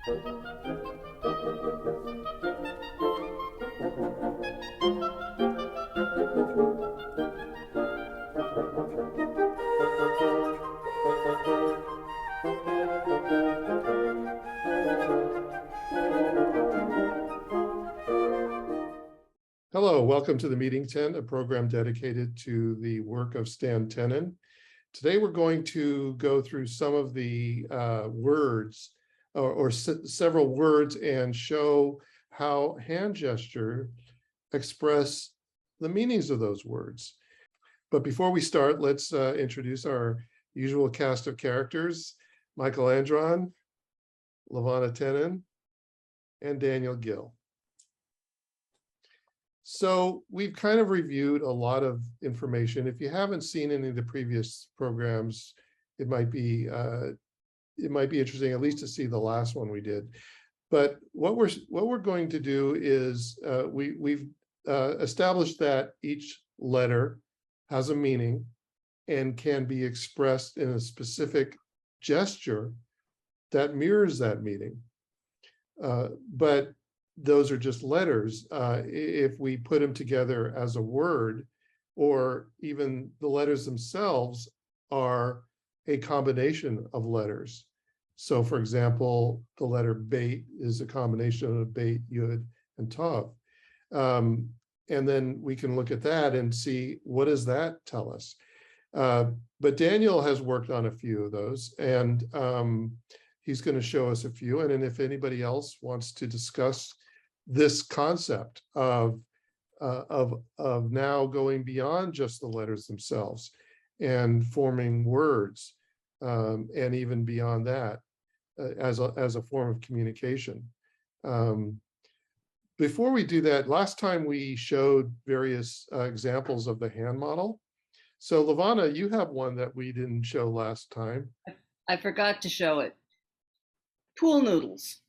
Hello, welcome to the Meeting 10, a program dedicated to the work of Stan Tenen. Today we're going to go through some of the words or several words and show how hand gesture express the meanings of those words. But before we start, let's introduce our usual cast of characters: Michael Andron, Levanah Tenen, and Daniel Gill. So we've kind of reviewed a lot of information. If you haven't seen any of the previous programs, it might be interesting at least to see the last one we did. But what we're going to do is we've established that each letter has a meaning and can be expressed in a specific gesture that mirrors that meaning. But those are just letters. If we put them together as a word, or even the letters themselves are a combination of letters. So for example, the letter bait is a combination of bait, yud, and tav. And then we can look at that and see, what does that tell us? But Daniel has worked on a few of those, and he's going to show us a few. And then if anybody else wants to discuss this concept of now going beyond just the letters themselves and forming words, and even beyond that, as a form of communication. Before we do that, last time we showed various examples of the hand model. So Levanah, you have one that we didn't show last time. I forgot to show it. Pool noodles.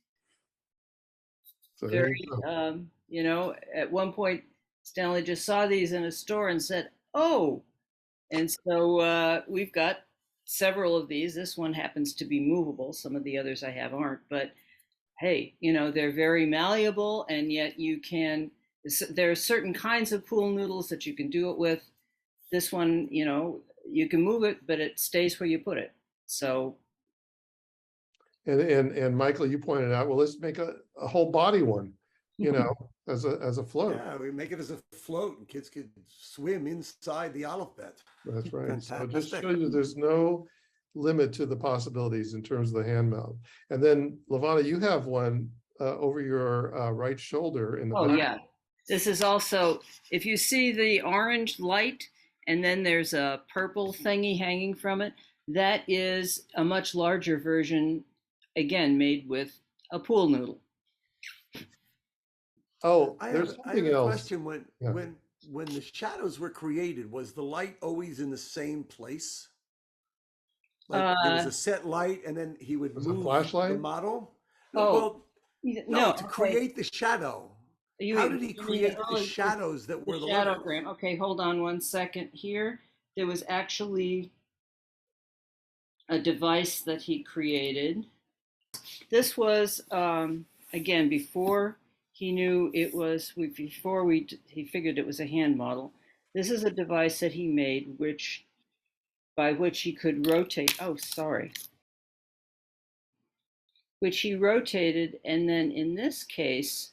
So Very, you know, at one point, Stanley just saw these in a store and said, "Oh," and so we've got several of these. This one happens to be movable. Some of the others I have aren't, but hey, you know, they're very malleable, and yet you can. There are certain kinds of pool noodles that you can do it with. This one, you know, you can move it, but it stays where you put it. So. And Michael, you pointed out, well, let's make a whole body one, you know, as a float. Yeah, we make it as a float, and kids could swim inside the alphabet. That's right. Fantastic. So just show you there's no limit to the possibilities in terms of the hand mount. And then Levanah, you have one over your right shoulder in the back. Yeah. This is also, if you see the orange light and then there's a purple thingy hanging from it, that is a much larger version, again, made with a pool noodle. Oh, I there's have something a else. question. When the shadows were created, was the light always in the same place? Like there was a set light, and then he would move a flashlight? the model? No, to create the shadow. How did he create the shadows that were the shadowgram? Okay, hold on one second here. There was actually a device that he created. This was, again, before he knew it was, he figured it was a hand model. This is a device that he made, by which he could rotate, which he rotated, and then in this case,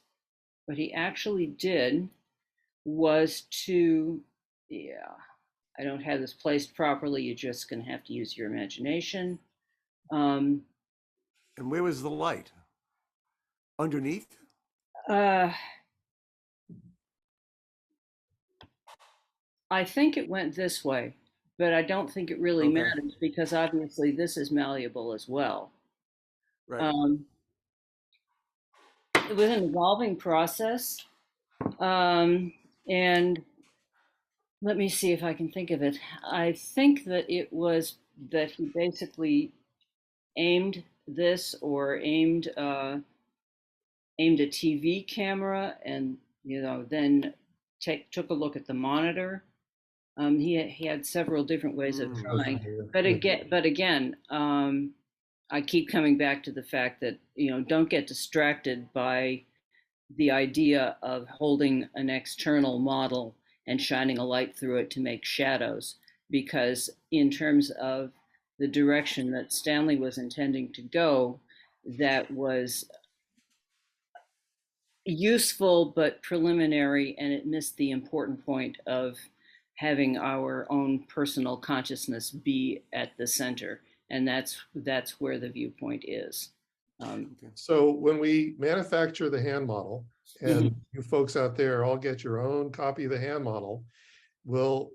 what he actually did was I don't have this placed properly, you're just gonna have to use your imagination. And where was the light? Underneath? I think it went this way, but I don't think it really matters, because obviously this is malleable as well. Right. It was an evolving process, and let me see if I can think of it. I think that it was that he basically aimed this, or aimed a TV camera, and then took a look at the monitor. He had several different ways of trying, but again, I keep coming back to the fact that, don't get distracted by the idea of holding an external model and shining a light through it to make shadows, because in terms of the direction that Stanley was intending to go, that was useful but preliminary, and it missed the important point of having our own personal consciousness be at the center, and that's where the viewpoint is. So when we manufacture the hand model, and you folks out there all get your own copy of the hand model, we'll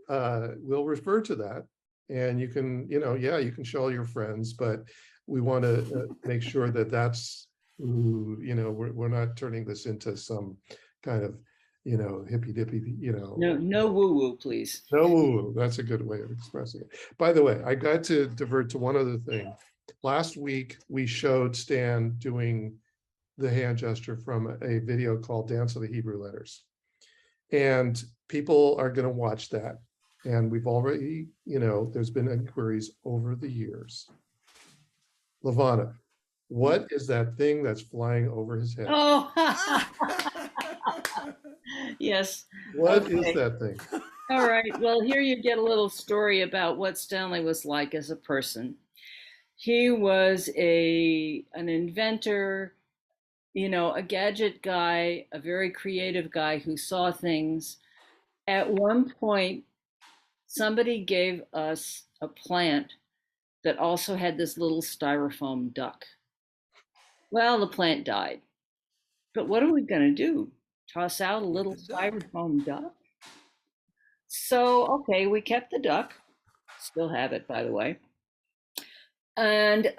refer to that, and you can, you can show all your friends, but we want to make sure that that's, we're not turning this into some kind of, hippy dippy, No woo woo, please. no woo woo. That's a good way of expressing it. By the way, I got to divert to one other thing. Last week, we showed Stan doing the hand gesture from a video called Dance of the Hebrew Letters. And people are going to watch that. And we've already, there's been inquiries over the years. Levanah, what is that thing that's flying over his head? Oh, yes. What is that thing? All right. Well, here you get a little story about what Stanley was like as a person. He was an inventor, a gadget guy, a very creative guy who saw things. At one point, somebody gave us a plant that also had this little styrofoam duck. Well, the plant died. But what are we going to do? Toss out a little styrofoam duck? So, okay, we kept the duck. Still have it, by the way. And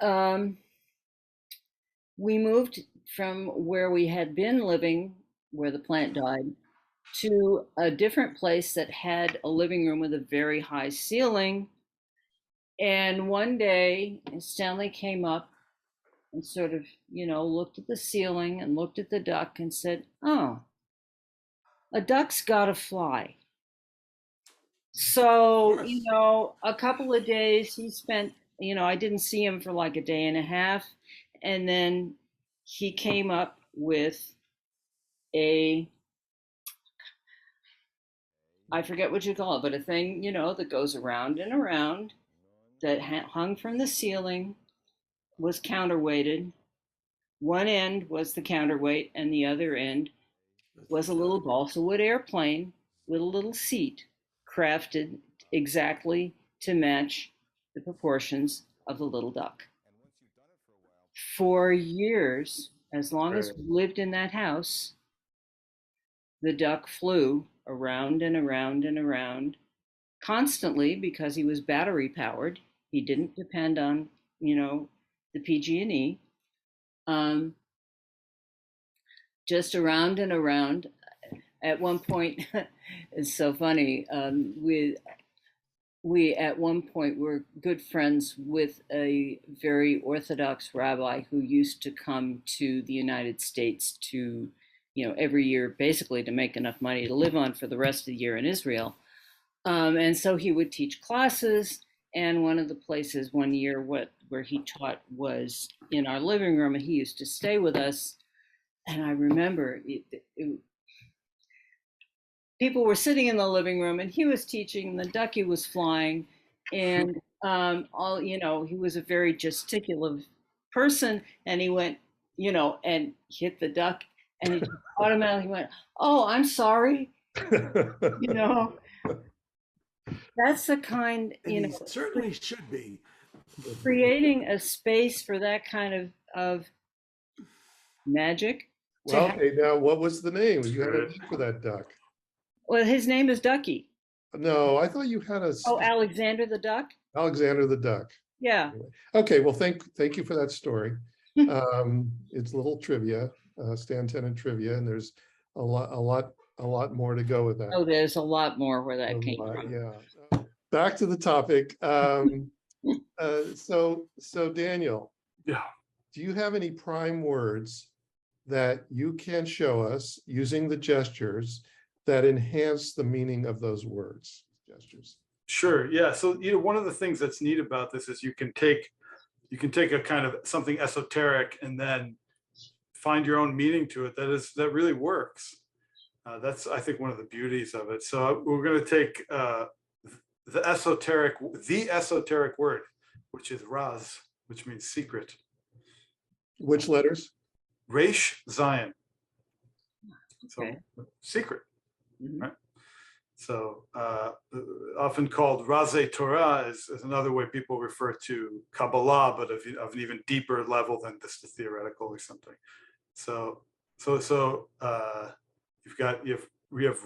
we moved from where we had been living, where the plant died, to a different place that had a living room with a very high ceiling. And one day, Stanley came up and sort of, looked at the ceiling and looked at the duck and said, "Oh, a duck's gotta fly." So, a couple of days he spent, I didn't see him for like a day and a half. And then he came up with I forget what you call it, but a thing, that goes around and around, that hung from the ceiling, was counterweighted. One end was the counterweight, and the other end was a little balsa wood airplane with a little seat, crafted exactly to match the proportions of the little duck. For years, as long as we lived in that house, the duck flew around and around and around constantly because he was battery powered. He didn't depend on, the PG&E. Just around and around. At one point, it's so funny, we at one point were good friends with a very Orthodox rabbi who used to come to the United States to, every year, basically to make enough money to live on for the rest of the year in Israel. And so he would teach classes, and one of the places one year where he taught was in our living room, and he used to stay with us. And I remember people were sitting in the living room, and he was teaching, the ducky was flying, and he was a very gesticulative person, and he went, and hit the duck, and he automatically went, "Oh, I'm sorry." That's the kind, He certainly should be. Creating a space for that kind of magic. Well, okay, now what was the name? You had a name for that duck. Well, his name is Ducky. No, I thought you had a. Oh, Alexander the Duck? Alexander the Duck. Yeah. Okay, well, thank you for that story. It's a little trivia, Stan Tenen Trivia, and there's a lot more to go with that. Oh, there's a lot more where that came from. Yeah. Back to the topic. So Daniel. Yeah. Do you have any prime words that you can show us using the gestures that enhance the meaning of those words, gestures? Sure. Yeah. So, one of the things that's neat about this is you can take you can take a kind of something esoteric and then find your own meaning to it. That really works. That's, I think, one of the beauties of it. So we're going to take the esoteric word, which is raz, which means secret. Which letters? Resh Zion. Okay. So secret, Mhm. right? So often called Razei Torah is another way people refer to Kabbalah, but of an even deeper level than just the theoretical or something. So we have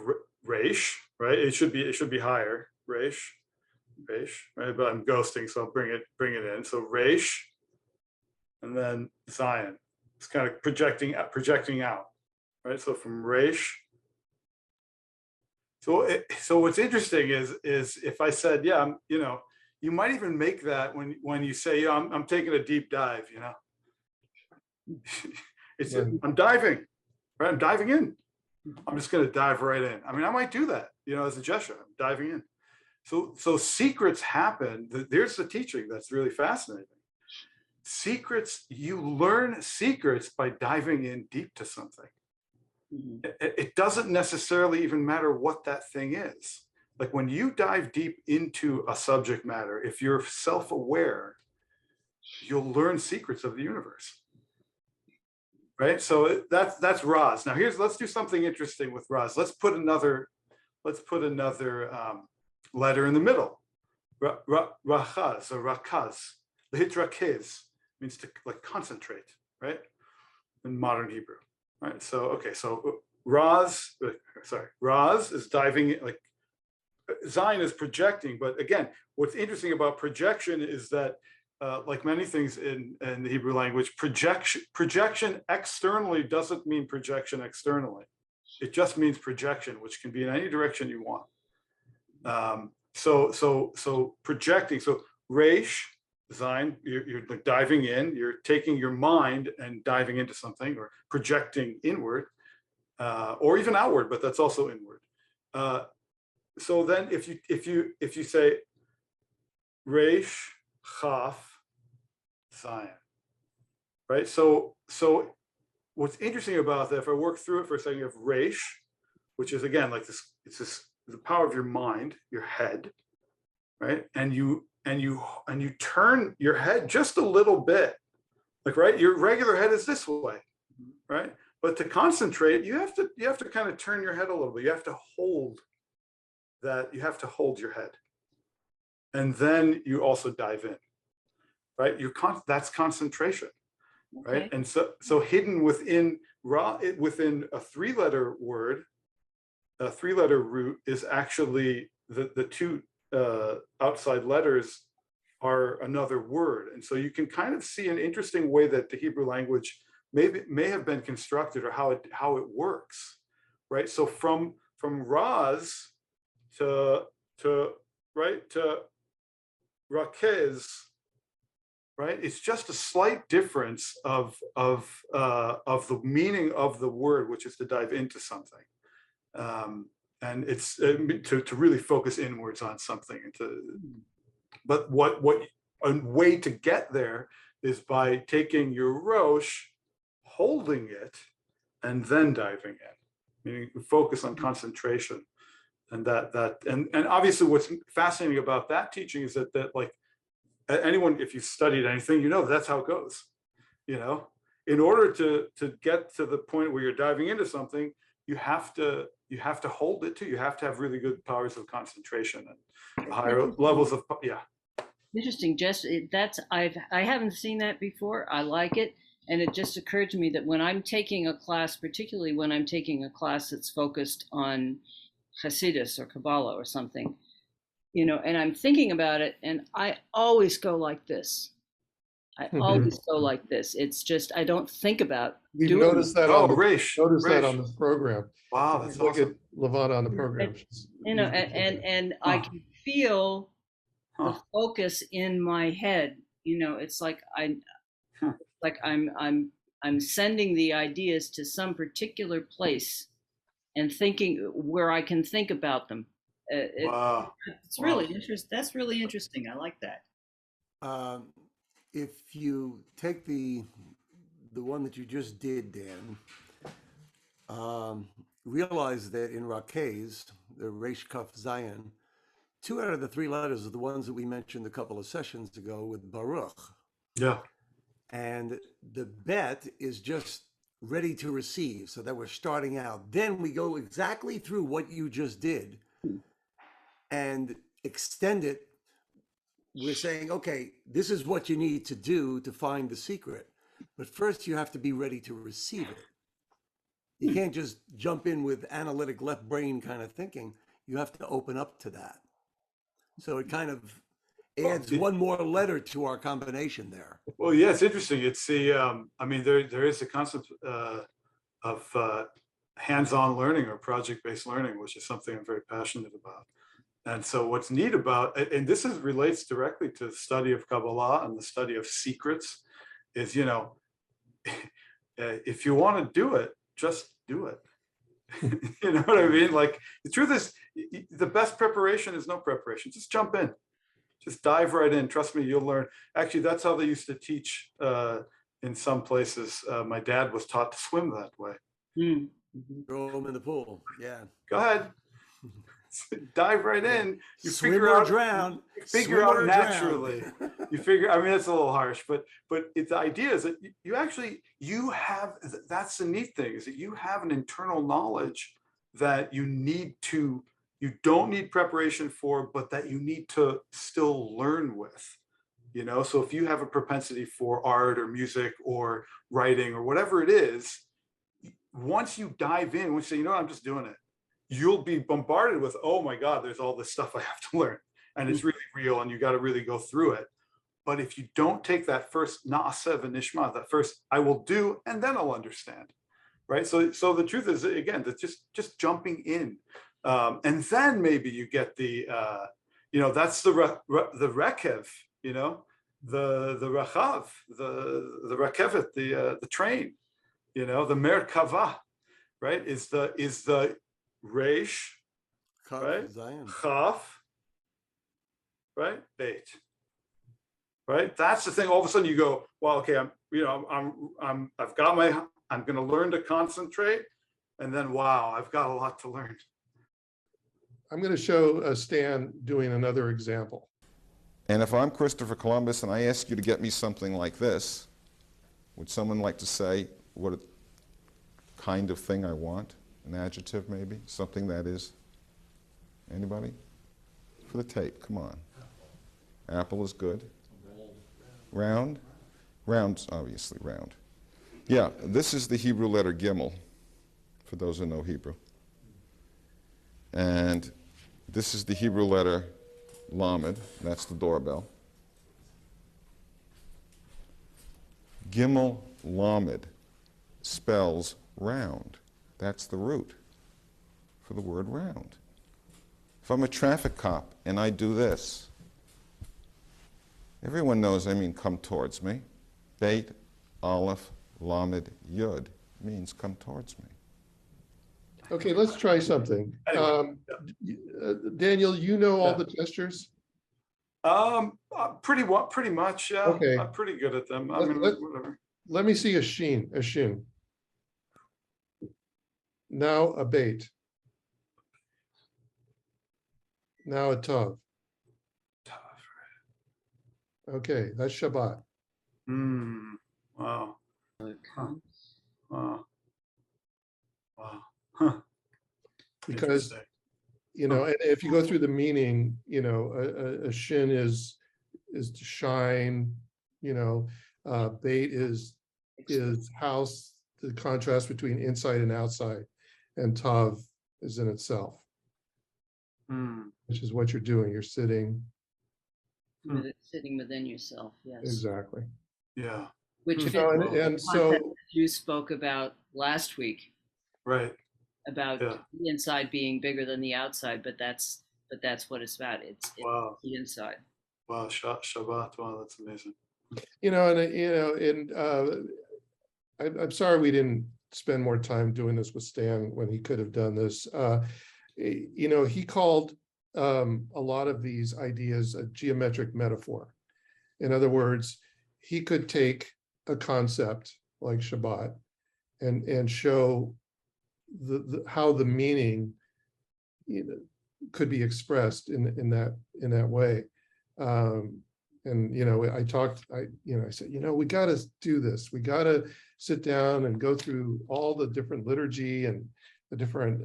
Resh, right? It should be higher, Resh, right? But I'm ghosting, so I'll bring it in. So Resh, and then Zion. It's kind of projecting out, right? So from Resh. So what's interesting is if I said, yeah, you might even make that when you say, yeah, I'm taking a deep dive, it's Right. I'm diving, right? I'm diving in. I'm just going to dive right in. I mean, I might do that, as a gesture. I'm diving in. So secrets happen. There's the teaching that's really fascinating. Secrets, you learn secrets by diving in deep to something. Mhm. It doesn't necessarily even matter what that thing is. Like when you dive deep into a subject matter, if you're self-aware, you'll learn secrets of the universe. Right? So that's Raz. Now let's do something interesting with Raz. Let's put another letter in the middle. Rachaz or Rakaz. Lehitrakez means to like concentrate, right? In modern Hebrew. Right. So Raz is diving in, like Zion is projecting. But again, what's interesting about projection is that, like many things in the Hebrew language, projection externally doesn't mean projection externally. It just means projection, which can be in any direction you want. So projecting. So Resh, Zion, you're like diving in, you're taking your mind and diving into something or projecting inward, or even outward, but that's also inward. So then if you say Resh, Chaf, Zion, right? So what's interesting about that, if I work through it for a second, you have Resh, which is again like this, it's the power of your mind, your head, right? And you turn your head just a little bit, like, right, your regular head is this way, right? But to concentrate, you have to kind of turn your head a little bit. You have to hold that. You have to hold your head, and then you also dive in, right? That's concentration, right? Okay. And so hidden within a three-letter word, a three-letter root is actually the two outside letters are another word. And so you can kind of see an interesting way that the Hebrew language may have been constructed, or how it works, right? So from Raz to Rakez, right? It's just a slight difference of the meaning of the word, which is to dive into something. And it's to really focus inwards on something. But what a way to get there is by taking your Rosh, holding it, and then diving in, meaning focus on concentration. And and obviously what's fascinating about that teaching is that like anyone, if you've studied anything, that's how it goes. In order to get to the point where you're diving into something, you have to hold it too. You have to have really good powers of concentration and higher levels of, yeah. Interesting, Jess. I haven't seen that before. I like it, and it just occurred to me that when I'm taking a class, particularly when I'm taking a class that's focused on Hasidus or Kabbalah or something, and I'm thinking about it, and I always go like this. I always go like this. It's just I don't think about We've doing noticed that Resh. that on this program. Wow, If that's you look awesome. at Levanah on the program. and I can feel the focus in my head. It's like I'm sending the ideas to some particular place and thinking where I can think about them. Wow. It's really interesting. That's really interesting. I like that. if you take the one that you just did, Dan, realize that in Rakez, the Resh Kaf Zayin, 2 out of the 3 letters are the ones that we mentioned a couple of sessions ago with Baruch. Yeah. And the bet is just ready to receive, so that we're starting out. Then we go exactly through what you just did and extend it. We're saying, okay, this is what you need to do to find the secret. But first you have to be ready to receive it. You can't just jump in with analytic left brain kind of thinking. You have to open up to that. So it kind of adds one more letter to our combination there. Well, yeah, it's interesting. It's the, I mean, there is a concept of hands-on learning or project-based learning, which is something I'm very passionate about. And so what's neat about, and this relates directly to the study of Kabbalah and the study of secrets, is, you know, if you want to do it, just do it. You know what I mean? Like, the truth is, the best preparation is no preparation. Just jump in. Just dive right in. Trust me, you'll learn. Actually, that's how they used to teach in some places. My dad was taught to swim that way. Throw them in the pool. Yeah. Go ahead. Dive right in. You Swim figure or out, drown. figure Swim out or naturally. drown. You figure, I mean, that's a little harsh, but the idea is that you actually, you have, that's the neat thing, is that you have an internal knowledge that you don't need preparation for, but that you need to still learn with, you know? So if you have a propensity for art or music or writing or whatever it is, once you dive in, once you say, you know what, I'm just doing it, you'll be bombarded with, oh my God, there's all this stuff I have to learn. And it's really real and you got to really go through it. But if you don't take that first na'aseh v'nishma, that first I will do, and then I'll understand, right? So the truth is, again, that just jumping in. And then maybe you get the, you know, that's the rekev, you know, the rachav, the rakevet, the train, you know, the merkava, right? Is the resh, right? Chaf, right? Beit, right? That's the thing. All of a sudden you go, well, okay, I've got I'm going to learn to concentrate, and then wow, I've got a lot to learn. I'm going to show Stan doing another example. And if I'm Christopher Columbus and I ask you to get me something like this, would someone like to say what kind of thing I want? An adjective, maybe? Something that is? Anybody? For the tape, come on. Apple is good. Round? Round's obviously round. Yeah, this is the Hebrew letter Gimel, for those who know Hebrew. And this is the Hebrew letter Lamed, that's the doorbell. Gimel Lamed spells round. That's the root for the word round. If I'm a traffic cop and I do this, everyone knows I mean come towards me. Beit, Aleph, Lamed, Yud means come towards me. Okay, let's try something. Anyway, Daniel, you know all the gestures? Pretty much, yeah. Okay. I'm pretty good at them. I mean, whatever. Let me see a shin. Now a bait. Now a tav. Okay, that's Shabbat. Wow. Huh. Wow. Wow. Huh. Because, you know, and if you go through the meaning, you know, a shin is to shine, you know, bait is house, the contrast between inside and outside, and tav is in itself, which is what you're doing. You're sitting. Sitting within yourself, yes. Exactly. Yeah. Which fits and so you spoke about last week. Right. About the inside being bigger than the outside, but that's what it's about. It's wow. The inside. Wow, Shabbat. Wow, that's amazing. You know, I'm sorry we didn't spend more time doing this with Stan when he could have done this. You know, he called a lot of these ideas a geometric metaphor. In other words, he could take a concept like Shabbat and show how the meaning, could be expressed in that way. And I said, we got to do this. We got to sit down and go through all the different liturgy and the different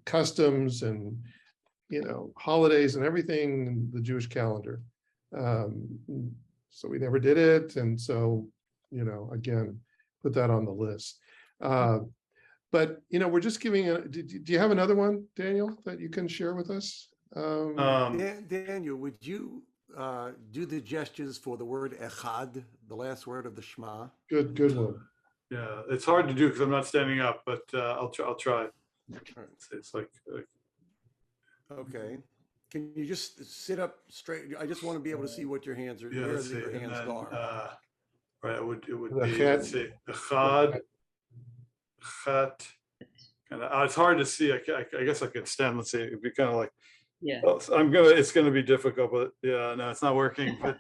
customs and holidays and everything in the Jewish calendar. So we never did it, and so again, put that on the list. But we're just giving do you have another one, Daniel, that you can share with us? Daniel, would you do the gestures for the word echad, the last word of the Shema? Good one. Yeah, it's hard to do because I'm not standing up, but I'll try. It's like okay. Can you just sit up straight? I just want to be able to see what your hands are. yeah, where let's see. your And hands then, are. right, it would The be, chet. let's see, echad, chet. And it's hard to see. I guess I could stand. Let's see. It'd be kind of like. Yeah. Well, it's gonna be difficult, but yeah, no, it's not working. But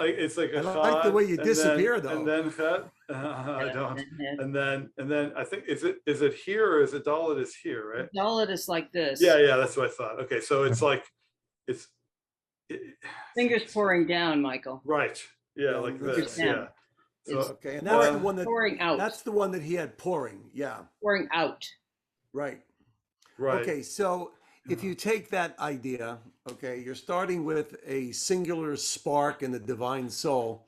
it's like a I like the way you and disappear, then, though. And then chet. I don't. And then I think is it here or is it dalet is here, right? Dalet is like this. Yeah, that's what I thought. Okay, so it's like it's Fingers pouring down, Michael. right. Yeah, Yeah, like fingers this. down. Yeah. So Okay, and that's the one that pouring out. That's the one that he had pouring. Yeah, Pouring out. right. right. Okay, so if you take that idea, okay, you're starting with a singular spark in the divine soul,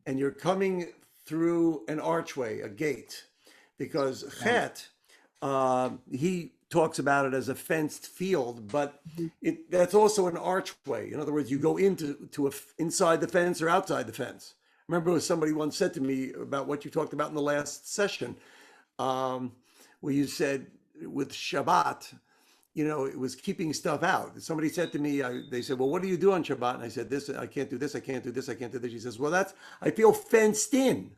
and you're coming through an archway, a gate, because chet, he talks about it as a fenced field, but that's also an archway. In other words, you go inside the fence or outside the fence. Remember, somebody once said to me about what you talked about in the last session, where you said with Shabbat, it was keeping stuff out. Somebody said to me, they said, well, what do you do on Shabbat? And I said, this, I can't do this, I can't do this, I can't do this. She says, well, I feel fenced in.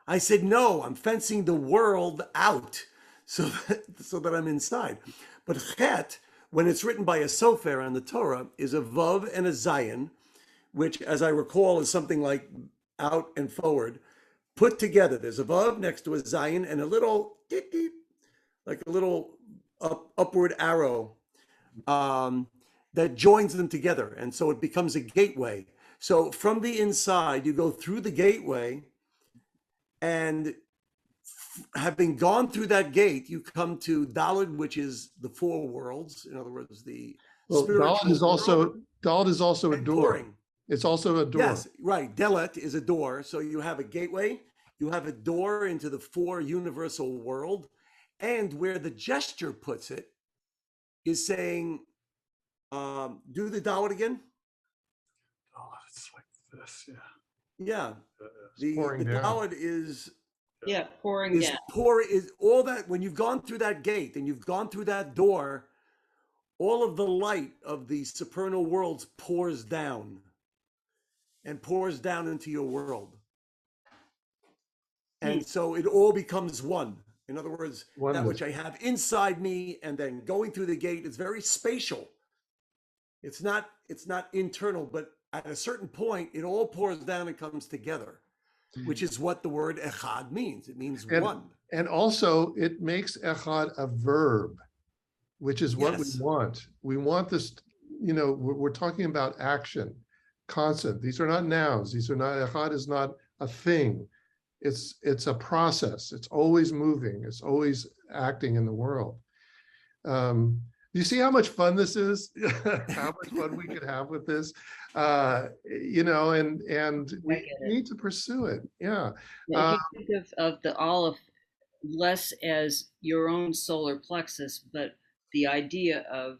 I said, no, I'm fencing the world out so that I'm inside. But chet, when it's written by a sofer on the Torah, is a vav and a zayin, which, as I recall, is something like out and forward, put together. There's a vav next to a zayin and a little, like a little upward arrow that joins them together. And so it becomes a gateway. So from the inside, you go through the gateway, and having gone through that gate, you come to Dalet, which is the four worlds. In other words, the spiritual Dalet is also a and door. pouring. It's also a door. Yes, right. Delet is a door. So you have a gateway, you have a door into the four universal world, and where the gesture puts it is saying, do the Dalet again. Oh, it's like this. Yeah. Yeah. The pouring down. Dalet is Pouring down. is all that. When you've gone through that gate and you've gone through that door, all of the light of the supernal worlds pours down and pours down into your world. And so it all becomes one. In other words, that which I have inside me, and then going through the gate is very spatial. It's not internal, but at a certain point, it all pours down and comes together, which is what the word echad means. It means one. And also it makes echad a verb, which is what we want. We want this, we're talking about action, constant. These are not nouns. These are not, echad is not a thing. It's a process. It's always moving. It's always acting in the world. You see how much fun this is? How much fun we could have with this, and we need to pursue it. Yeah. If you think of the olive less as your own solar plexus, but the idea of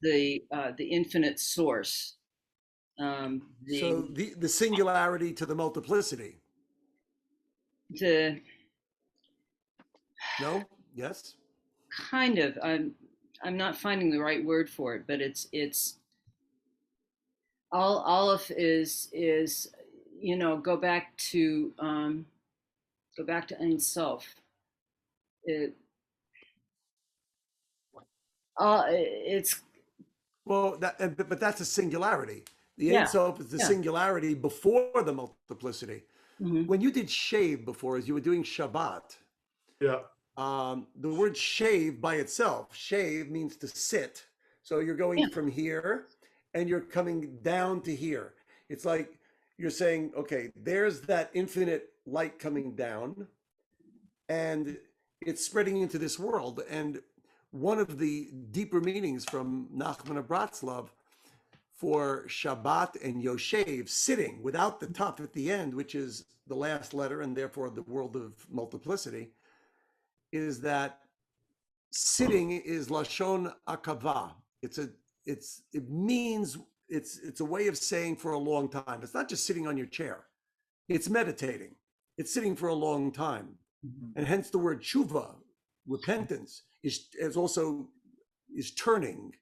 the infinite source. So the singularity to the multiplicity. No? Yes? Kind of. I'm not finding the right word for it, but it's all Aleph is go back to Ein Sof. It's well, but that's a singularity. The Yeah, Ein Sof is the yeah. singularity before the multiplicity. Mhm. When you did shave before, as you were doing Shabbat, Yeah. the word shave by itself, shave means to sit. So you're going Yeah. from here and you're coming down to here. It's like you're saying, okay, there's that infinite light coming down and it's spreading into this world. And one of the deeper meanings from Nachman of Bratslav for Shabbat and Yoshev, sitting without the tuf at the end, which is the last letter and therefore the world of multiplicity, is that sitting is Lashon Akava. It means it's a way of saying for a long time. It's not just sitting on your chair. It's meditating. It's sitting for a long time. And hence the word tshuva, repentance, is also turning.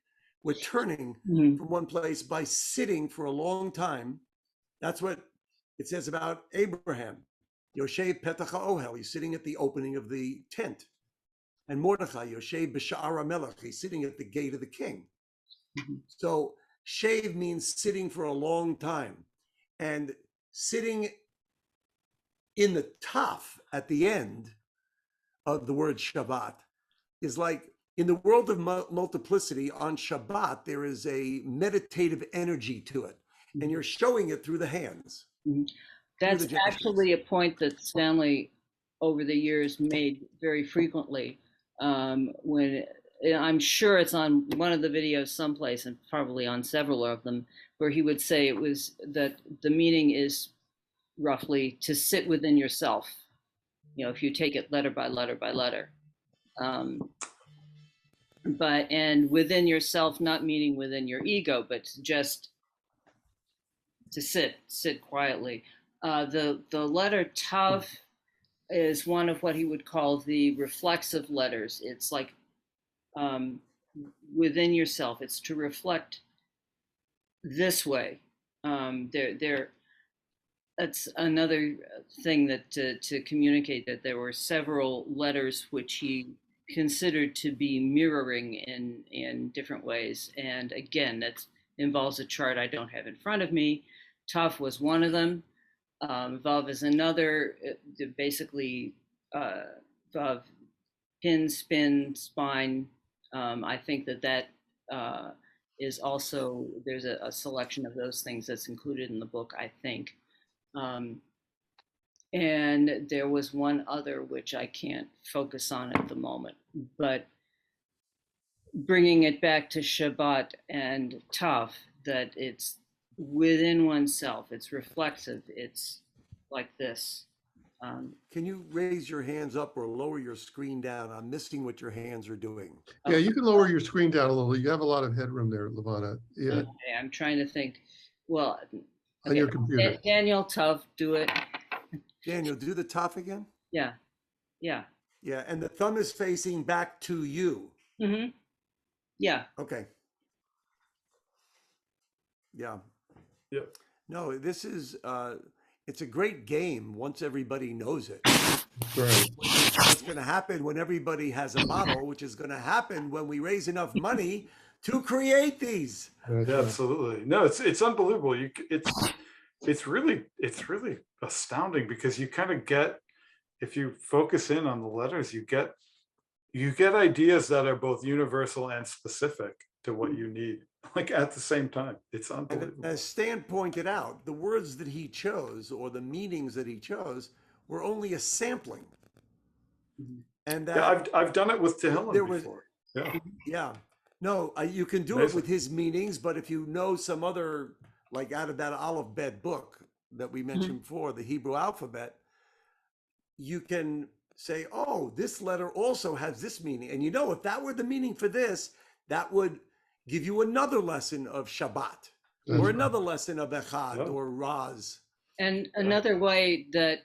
We're turning Mhm. from one place by sitting for a long time. That's what it says about Abraham. Yoshev petach ha'ohel, he's sitting at the opening of the tent. And Mordechai, Yoshev b'sha'ar HaMelech, he's sitting at the gate of the king. Mhm. So shave means sitting for a long time. And sitting in the taf at the end of the word Shabbat is like, in the world of multiplicity on Shabbat, there is a meditative energy to it, and you're showing it through the hands. Mhm. through That's the gestures. actually a point that Stanley, over the years, made very frequently. When I'm sure it's on one of the videos someplace, and probably on several of them, where he would say it was that the meaning is roughly to sit within yourself. If you take it letter by letter by letter. And within yourself, not meaning within your ego, but just to sit quietly. The letter Tav is one of what he would call the reflexive letters. It's like within yourself. It's to reflect this way. That's another thing that to communicate that there were several letters which he considered to be mirroring in different ways. And again, that involves a chart I don't have in front of me. Tuf was one of them. Vav is another. Basically, Vav, pin, spin, spine. I think that is also, there's a selection of those things that's included in the book, I think. And there was one other which I can't focus on at the moment, but bringing it back to Shabbat and Taf, that it's within oneself, it's reflexive, it's like this. Can you raise your hands up or lower your screen down? I'm missing what your hands are doing. Yeah, you can lower your screen down a little. You have a lot of headroom there, Levanah. Yeah, Okay, I'm trying to think. Well, on your computer. Daniel, Tuf, do it. Daniel, do the top again. Yeah, yeah. Yeah, and the thumb is facing back to you. Mm-hmm. Yeah. Okay. Yeah. Yeah. No, this is it's a great game once everybody knows it. Right. What's going to happen when everybody has a model, which is going to happen when we raise enough money to create these. That's Yeah, right. absolutely. No, it's unbelievable. It's really astounding because you kind of get, if you focus in on the letters, you get ideas that are both universal and specific to what you need, like at the same time. It's And unbelievable. as Stan pointed out, the words that he chose or the meanings that he chose were only a sampling. And that, Yeah, I've done it with Tehillim there was- before. Yeah. yeah, no, you can do it Amazing. with his meanings, but if you know some other, like out of that Aleph Bet book that we mentioned before, the Hebrew alphabet, you can say, oh, this letter also has this meaning. And if that were the meaning for this, that would give you another lesson of Shabbat That's or right. another lesson of Echad Yeah. or Raz. And another way that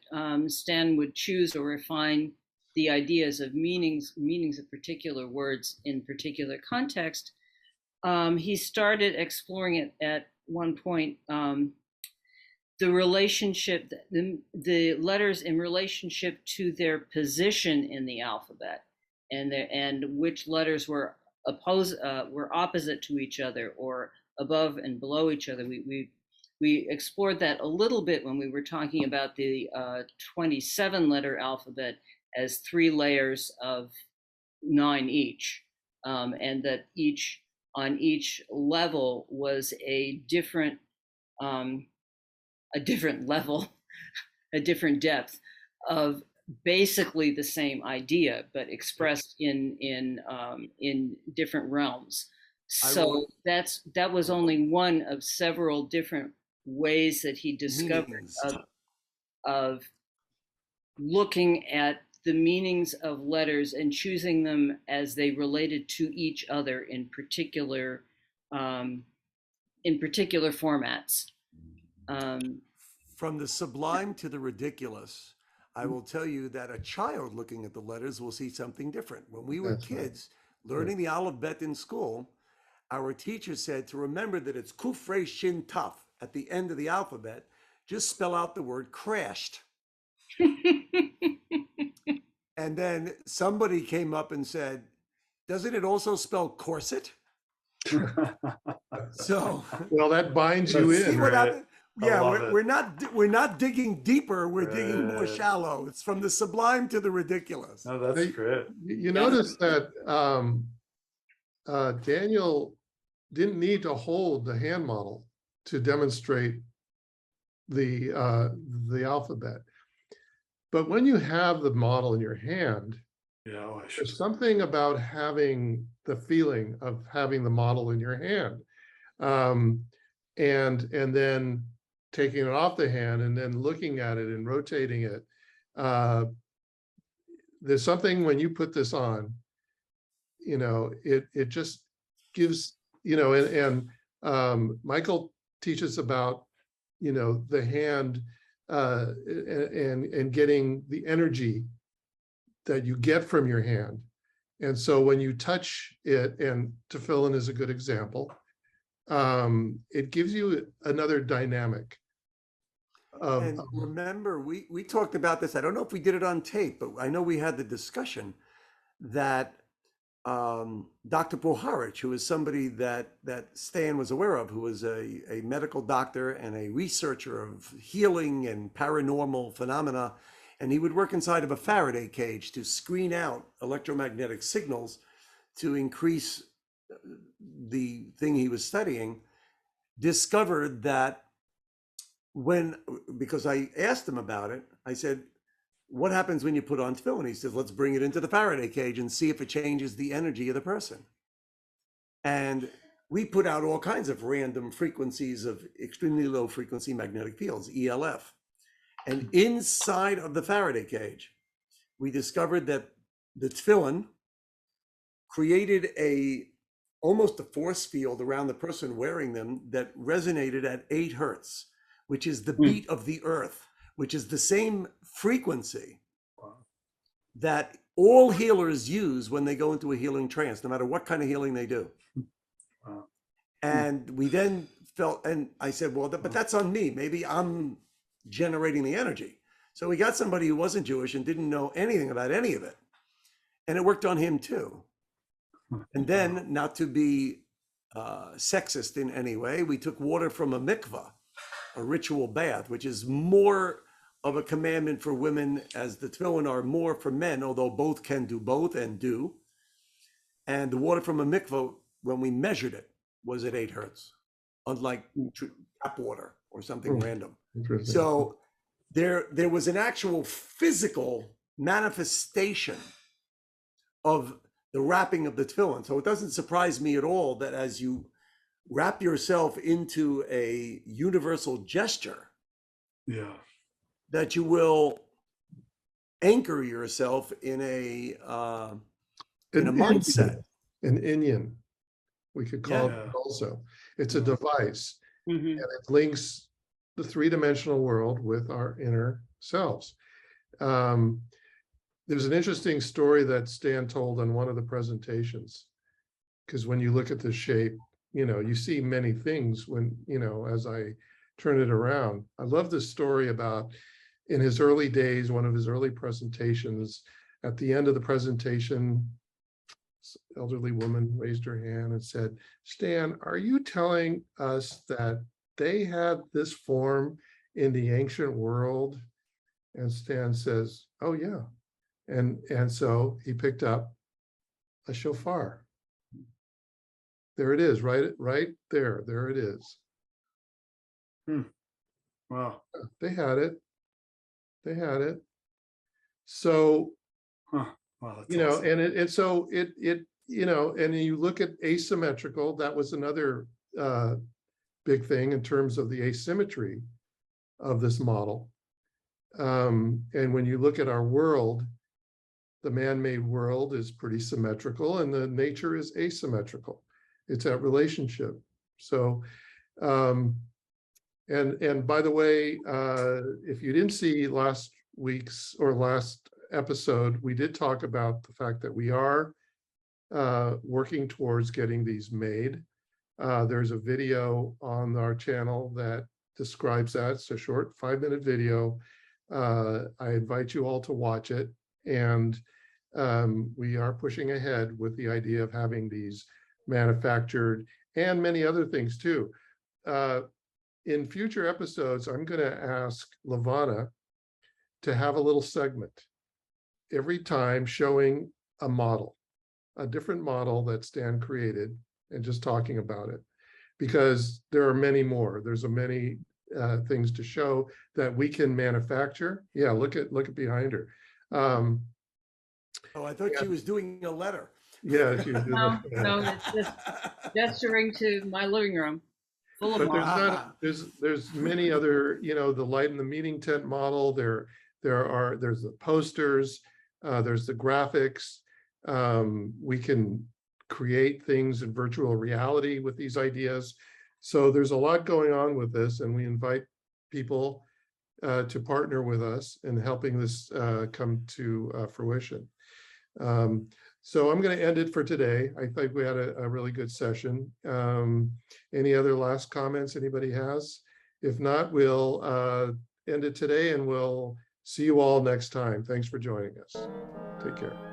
Stan would choose or refine the ideas of meanings of particular words in particular context, he started exploring it at one point, the relationship, the letters in relationship to their position in the alphabet, and which letters were opposite to each other or above and below each other. We we explored that a little bit when we were talking about the 27-letter alphabet as 3 layers of 9 each, and that on each level was a different level, a different depth of basically the same idea, but expressed in different realms. So that was only one of several different ways that he discovered of looking at the meanings of letters and choosing them as they related to each other in particular formats. From the sublime to the ridiculous, I will tell you that a child looking at the letters will see something different. When we were kids learning the alphabet in school, our teacher said to remember that it's kuf resh shin taf at the end of the alphabet. Just spell out the word crashed. And then somebody came up and said, doesn't it also spell corset? So, well, that binds you see in. what Right. happened? Yeah, we're not digging deeper. We're digging more shallow. It's from the sublime to the ridiculous. Oh, that's Hey, great. You notice that Daniel didn't need to hold the hand model to demonstrate the alphabet. But when you have the model in your hand, Yeah, oh, I should. there's something about having the feeling of having the model in your hand, and then taking it off the hand and then looking at it and rotating it. There's something when you put this on, you know, it just gives, you know, and Michael teaches about, you know, the hand and getting the energy that you get from your hand. And so when you touch it, and tefillin is a good example, it gives you another dynamic. And remember, we talked about this. I don't know if we did it on tape, but I know we had the discussion that Dr. Boharich, who is somebody that Stan was aware of, who was a medical doctor and a researcher of healing and paranormal phenomena, and he would work inside of a Faraday cage to screen out electromagnetic signals to increase the thing he was studying, discovered that because I asked him about it, I said, what happens when you put on tefillin? He says, let's bring it into the Faraday cage and see if it changes the energy of the person. And we put out all kinds of random frequencies of extremely low frequency magnetic fields, ELF. And inside of the Faraday cage, we discovered that the tefillin created almost a force field around the person wearing them that resonated at 8 hertz, which is the beat of the earth, which is the same frequency that all healers use when they go into a healing trance, no matter what kind of healing they do. Wow. And we then felt, and I said, well, but that's on me. Maybe I'm generating the energy. So we got somebody who wasn't Jewish and didn't know anything about any of it. And it worked on him too. And then, not to be sexist in any way, we took water from a mikvah, a ritual bath, which is more of a commandment for women, as the tefillin are more for men, although both can do both and do. And the water from a mikvah, when we measured it, was at 8 hertz, unlike tap water or something random. So there was an actual physical manifestation of the wrapping of the tefillin. So it doesn't surprise me at all that as you wrap yourself into a universal gesture, that you will anchor yourself in a mindset. An Inyan, we could call it also. It's a device, and it links the 3-dimensional world with our inner selves. There's an interesting story that Stan told on one of the presentations, because when you look at the shape, you know, you see many things when, you know, as I turn it around. I love this story about in his early days, one of his early presentations, at the end of the presentation, this elderly woman raised her hand and said, Stan, are you telling us that they had this form in the ancient world. And Stan says, oh yeah. And so he picked up a shofar. There it is, right there. There it is. Wow. They had it. They had it. So, Huh. Wow, that's you know, awesome. and it, you know, and you look at asymmetrical, that was another big thing in terms of the asymmetry of this model. And when you look at our world, the man-made world is pretty symmetrical and the nature is asymmetrical. It's that relationship. So, and by the way, if you didn't see last week's or last episode, we did talk about the fact that we are working towards getting these made. There's a video on our channel that describes that. It's a short 5-minute video. I invite you all to watch it. And we are pushing ahead with the idea of having these manufactured and many other things too. In future episodes, I'm going to ask Levanah to have a little segment every time showing a model, a different model that Stan created, and just talking about it, because there are many more. There's many things to show that we can manufacture. Yeah, look at behind her. Oh, I thought she was doing a letter. Yeah, she was doing No, that. no, it's just gesturing to my living room full of But there's models. not, there's many other, you know, the light in the meeting tent model, there's the posters, there's the graphics. We can create things in virtual reality with these ideas. So there's a lot going on with this, and we invite people to partner with us in helping this come to fruition. So I'm going to end it for today. I think we had a really good session. Any other last comments anybody has? If not, we'll end it today and we'll see you all next time. Thanks for joining us. Take care.